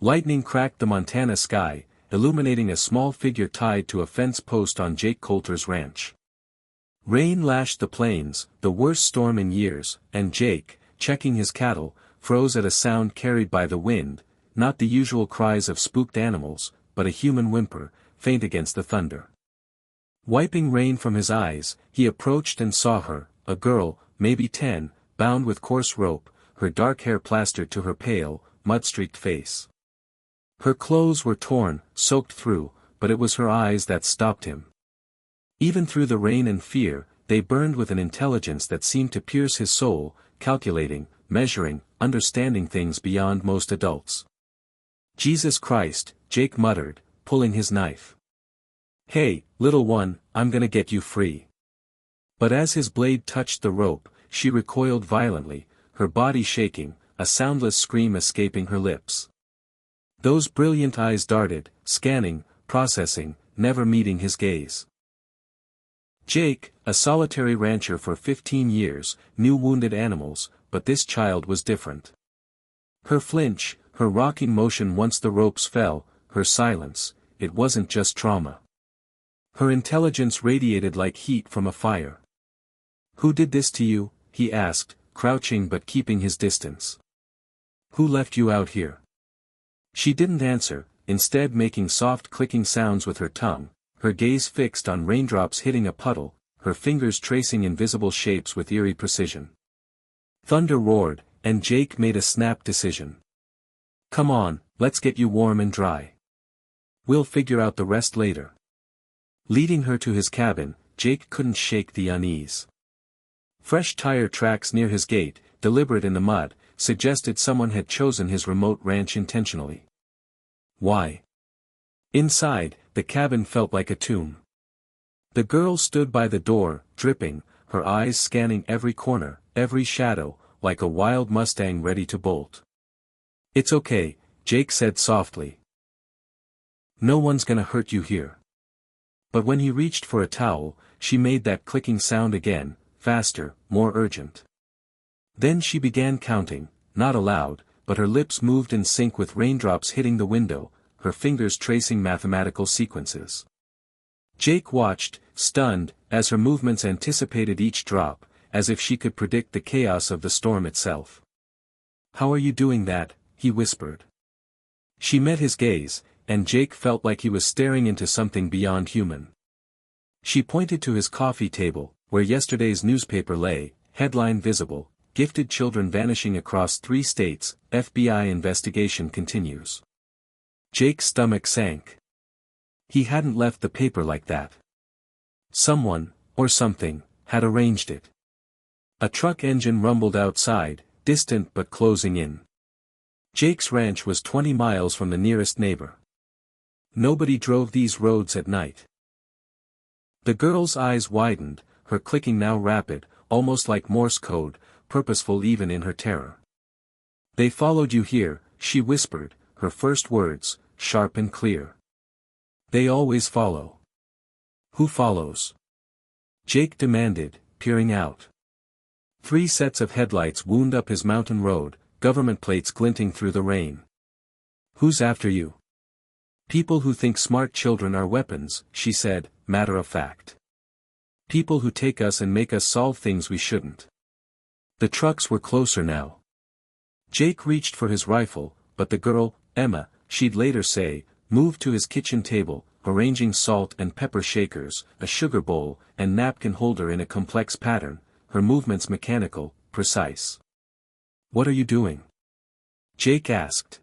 Lightning cracked the Montana sky, illuminating a small figure tied to a fence post on Jake Coulter's ranch. Rain lashed the plains, the worst storm in years, and Jake, checking his cattle, froze at a sound carried by the wind, not the usual cries of spooked animals, but a human whimper, faint against the thunder. Wiping rain from his eyes, he approached and saw her, a girl, maybe 10, bound with coarse rope, her dark hair plastered to her pale, mud-streaked face. Her clothes were torn, soaked through, but it was her eyes that stopped him. Even through the rain and fear, they burned with an intelligence that seemed to pierce his soul, calculating, measuring, understanding things beyond most adults. "Jesus Christ," Jake muttered, pulling his knife. "Hey, little one, I'm gonna get you free." But as his blade touched the rope, she recoiled violently, her body shaking, a soundless scream escaping her lips. Those brilliant eyes darted, scanning, processing, never meeting his gaze. Jake, a solitary rancher for 15 years, knew wounded animals, but this child was different. Her flinch, her rocking motion once the ropes fell, her silence, it wasn't just trauma. Her intelligence radiated like heat from a fire. "Who did this to you?" he asked, crouching but keeping his distance. "Who left you out here?" She didn't answer, instead making soft clicking sounds with her tongue, her gaze fixed on raindrops hitting a puddle, her fingers tracing invisible shapes with eerie precision. Thunder roared, and Jake made a snap decision. "Come on, let's get you warm and dry. We'll figure out the rest later." Leading her to his cabin, Jake couldn't shake the unease. Fresh tire tracks near his gate, deliberate in the mud, suggested someone had chosen his remote ranch intentionally. Why? Inside, the cabin felt like a tomb. The girl stood by the door, dripping, her eyes scanning every corner, every shadow, like a wild Mustang ready to bolt. "It's okay," Jake said softly. "No one's gonna hurt you here." But when he reached for a towel, she made that clicking sound again, faster, more urgent. Then she began counting, not aloud, but her lips moved in sync with raindrops hitting the window, her fingers tracing mathematical sequences. Jake watched, stunned, as her movements anticipated each drop, as if she could predict the chaos of the storm itself. "How are you doing that?" he whispered. She met his gaze, and Jake felt like he was staring into something beyond human. She pointed to his coffee table, where yesterday's newspaper lay, headline visible, "Gifted children vanishing across 3 states, FBI investigation continues." Jake's stomach sank. He hadn't left the paper like that. Someone, or something, had arranged it. A truck engine rumbled outside, distant but closing in. Jake's ranch was 20 miles from the nearest neighbor. Nobody drove these roads at night. The girl's eyes widened, her clicking now rapid, almost like Morse code, purposeful even in her terror. "They followed you here," she whispered, her first words, sharp and clear. "They always follow." "Who follows?" Jake demanded, peering out. 3 sets of headlights wound up his mountain road, government plates glinting through the rain. "Who's after you?" "People who think smart children are weapons," she said, matter of fact. "People who take us and make us solve things we shouldn't." The trucks were closer now. Jake reached for his rifle, but the girl, Emma, she'd later say, moved to his kitchen table, arranging salt and pepper shakers, a sugar bowl, and napkin holder in a complex pattern, her movements mechanical, precise. "What are you doing?" Jake asked.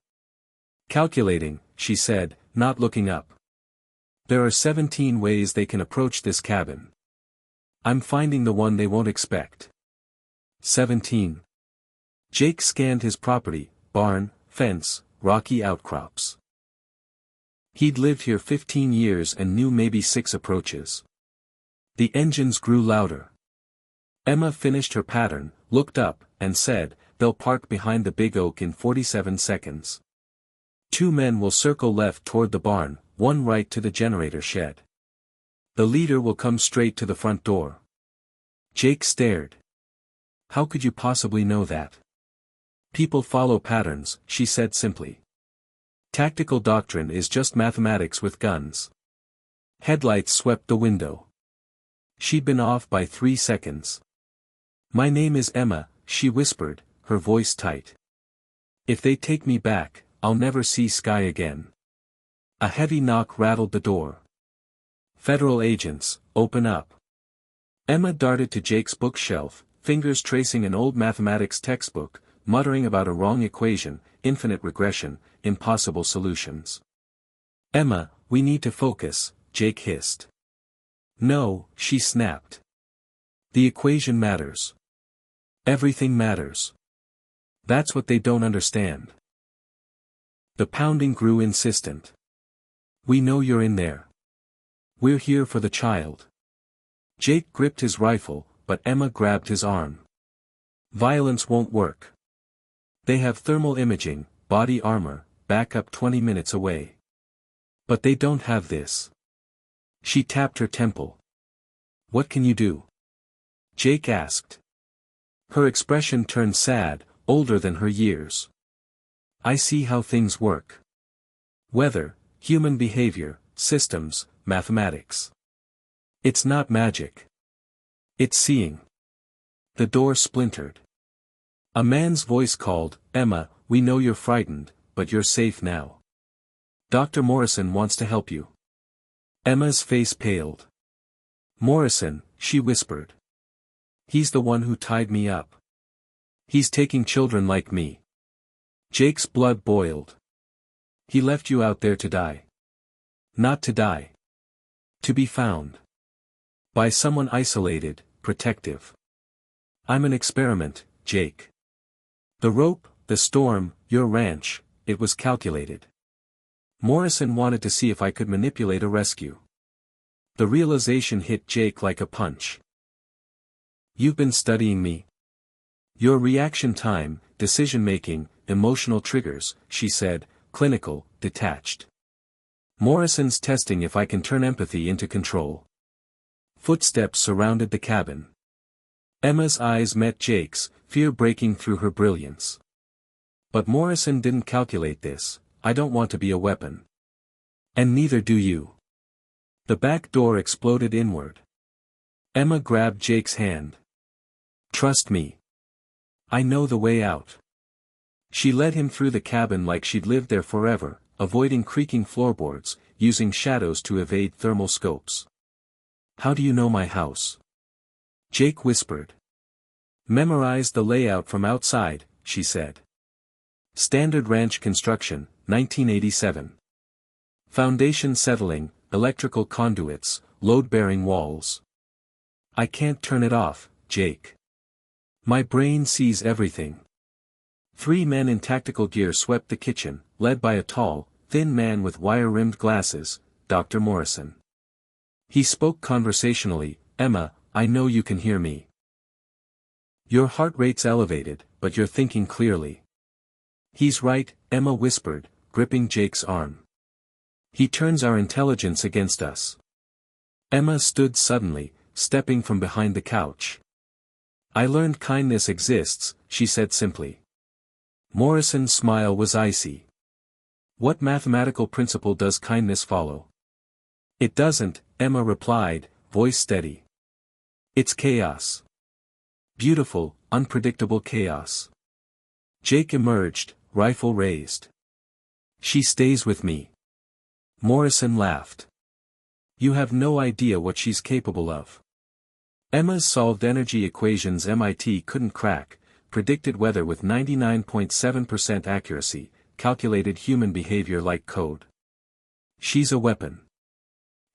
"Calculating," she said, not looking up. "There are 17 ways they can approach this cabin. I'm finding the one they won't expect." 17. Jake scanned his property, barn, fence, rocky outcrops. He'd lived here 15 years and knew maybe 6 approaches. The engines grew louder. Emma finished her pattern, looked up, and said, "They'll park behind the big oak in 47 seconds. 2 men will circle left toward the barn, 1 right to the generator shed. The leader will come straight to the front door." Jake stared. "How could you possibly know that?" "People follow patterns," she said simply. Tactical doctrine is just mathematics with guns. Headlights swept the window. She'd been off by 3 seconds. My name is Emma, she whispered, her voice tight. If they take me back, I'll never see Sky again. A heavy knock rattled the door. Federal agents, open up. Emma darted to Jake's bookshelf, fingers tracing an old mathematics textbook, muttering about a wrong equation, infinite regression, impossible solutions. Emma, we need to focus, Jake hissed. No, she snapped. The equation matters. Everything matters. That's what they don't understand. The pounding grew insistent. We know you're in there. We're here for the child. Jake gripped his rifle, but Emma grabbed his arm. Violence won't work. They have thermal imaging, body armor, backup 20 minutes away. But they don't have this. She tapped her temple. What can you do? Jake asked. Her expression turned sad, older than her years. I see how things work. Weather, human behavior, systems, mathematics. It's not magic. It's seeing. The door splintered. A man's voice called, Emma, we know you're frightened, but you're safe now. Dr. Morrison wants to help you. Emma's face paled. Morrison, she whispered. He's the one who tied me up. He's taking children like me. Jake's blood boiled. He left you out there to die. Not to die. To be found. By someone isolated, protective. I'm an experiment, Jake. The rope, the storm, your ranch, it was calculated. Morrison wanted to see if I could manipulate a rescue. The realization hit Jake like a punch. You've been studying me. Your reaction time, decision-making, emotional triggers, she said, clinical, detached. Morrison's testing if I can turn empathy into control. Footsteps surrounded the cabin. Emma's eyes met Jake's, fear breaking through her brilliance. But Morrison didn't calculate this. I don't want to be a weapon. And neither do you. The back door exploded inward. Emma grabbed Jake's hand. Trust me. I know the way out. She led him through the cabin like she'd lived there forever, avoiding creaking floorboards, using shadows to evade thermal scopes. How do you know my house? Jake whispered. Memorize the layout from outside, she said. Standard ranch construction, 1987. Foundation settling, electrical conduits, load-bearing walls. I can't turn it off, Jake. My brain sees everything. 3 men in tactical gear swept the kitchen, led by a tall, thin man with wire-rimmed glasses, Dr. Morrison. He spoke conversationally, Emma, I know you can hear me. Your heart rate's elevated, but you're thinking clearly. He's right, Emma whispered, gripping Jake's arm. He turns our intelligence against us. Emma stood suddenly, stepping from behind the couch. I learned kindness exists, she said simply. Morrison's smile was icy. What mathematical principle does kindness follow? It doesn't, Emma replied, voice steady. It's chaos. Beautiful, unpredictable chaos. Jake emerged, rifle raised. She stays with me. Morrison laughed. You have no idea what she's capable of. Emma's solved energy equations MIT couldn't crack, predicted weather with 99.7% accuracy, calculated human behavior like code. She's a weapon.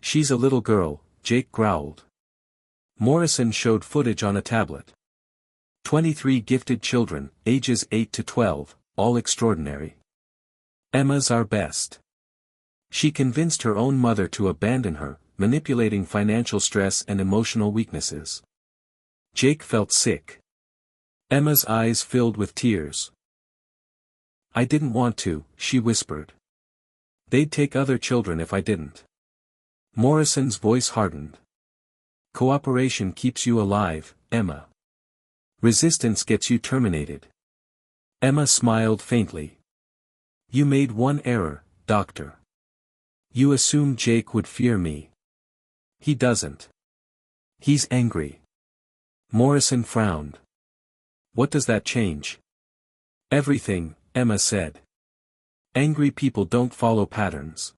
She's a little girl, Jake growled. Morrison showed footage on a tablet. 23 gifted children, ages 8 to 12, all extraordinary. Emma's our best. She convinced her own mother to abandon her, manipulating financial stress and emotional weaknesses. Jake felt sick. Emma's eyes filled with tears. I didn't want to, she whispered. They'd take other children if I didn't. Morrison's voice hardened. Cooperation keeps you alive, Emma. Resistance gets you terminated. Emma smiled faintly. You made one error, Doctor. You assume Jake would fear me. He doesn't. He's angry. Morrison frowned. What does that change? Everything, Emma said. Angry people don't follow patterns.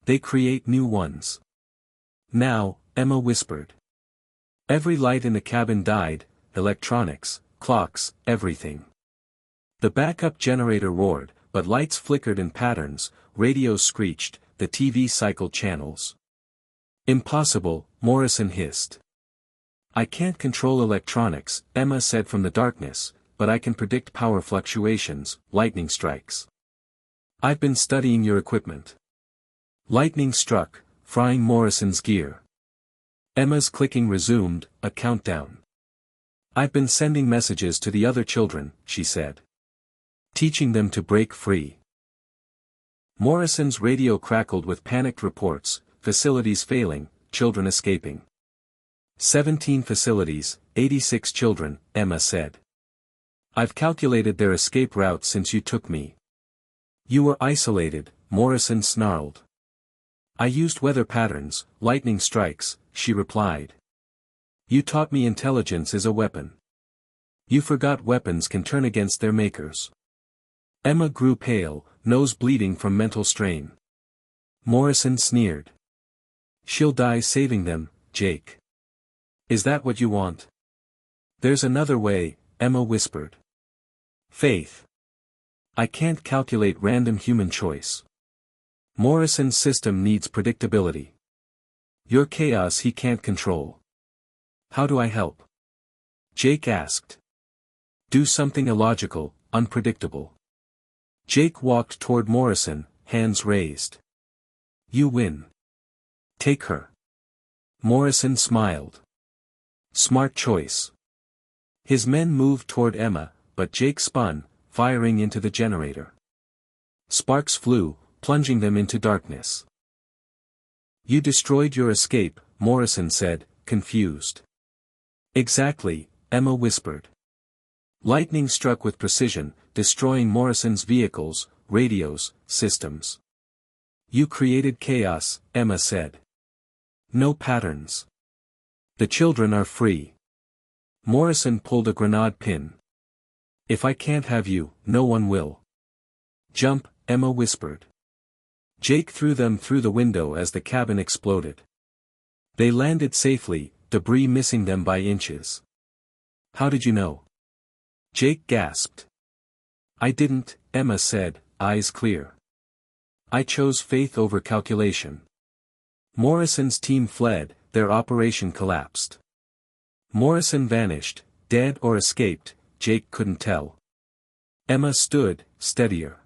They create new ones. Now, Emma whispered. Every light in the cabin died, electronics, clocks, everything. The backup generator roared, but lights flickered in patterns, radios screeched, the TV cycled channels. Impossible, Morrison hissed. I can't control electronics, Emma said from the darkness, but I can predict power fluctuations, lightning strikes. I've been studying your equipment. Lightning struck, frying Morrison's gear. Emma's clicking resumed, a countdown. I've been sending messages to the other children, she said. Teaching them to break free. Morrison's radio crackled with panicked reports, facilities failing, children escaping. 17 facilities, 86 children, Emma said. I've calculated their escape route since you took me. You were isolated, Morrison snarled. I used weather patterns, lightning strikes, she replied. You taught me intelligence is a weapon. You forgot weapons can turn against their makers. Emma grew pale, nose bleeding from mental strain. Morrison sneered. She'll die saving them, Jake. Is that what you want? There's another way, Emma whispered. Faith. I can't calculate random human choice. Morrison's system needs predictability. Your chaos he can't control. How do I help? Jake asked. Do something illogical, unpredictable. Jake walked toward Morrison, hands raised. You win. Take her. Morrison smiled. Smart choice. His men moved toward Emma, but Jake spun, firing into the generator. Sparks flew, plunging them into darkness. You destroyed your escape, Morrison said, confused. Exactly, Emma whispered. Lightning struck with precision, destroying Morrison's vehicles, radios, systems. You created chaos, Emma said. No patterns. The children are free. Morrison pulled a grenade pin. If I can't have you, no one will. Jump, Emma whispered. Jake threw them through the window as the cabin exploded. They landed safely, debris missing them by inches. How did you know? Jake gasped. I didn't, Emma said, eyes clear. I chose faith over calculation. Morrison's team fled, their operation collapsed. Morrison vanished, dead or escaped, Jake couldn't tell. Emma stood, steadier.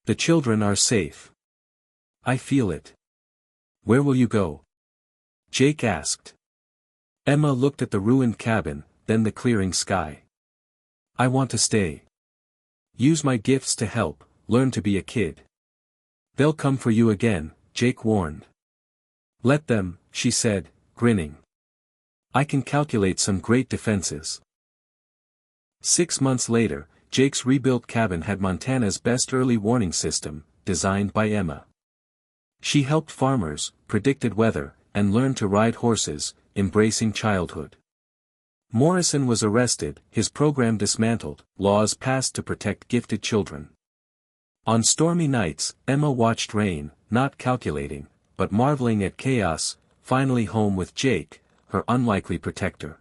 The children are safe. I feel it. Where will you go? Jake asked. Emma looked at the ruined cabin, then the clearing sky. I want to stay. Use my gifts to help, learn to be a kid. They'll come for you again, Jake warned. Let them, she said, grinning. I can calculate some great defenses. 6 months later, Jake's rebuilt cabin had Montana's best early warning system, designed by Emma. She helped farmers, predicted weather, and learned to ride horses, embracing childhood. Morrison was arrested, his program dismantled, laws passed to protect gifted children. On stormy nights, Emma watched rain, not calculating, but marveling at chaos, finally home with Jake, her unlikely protector.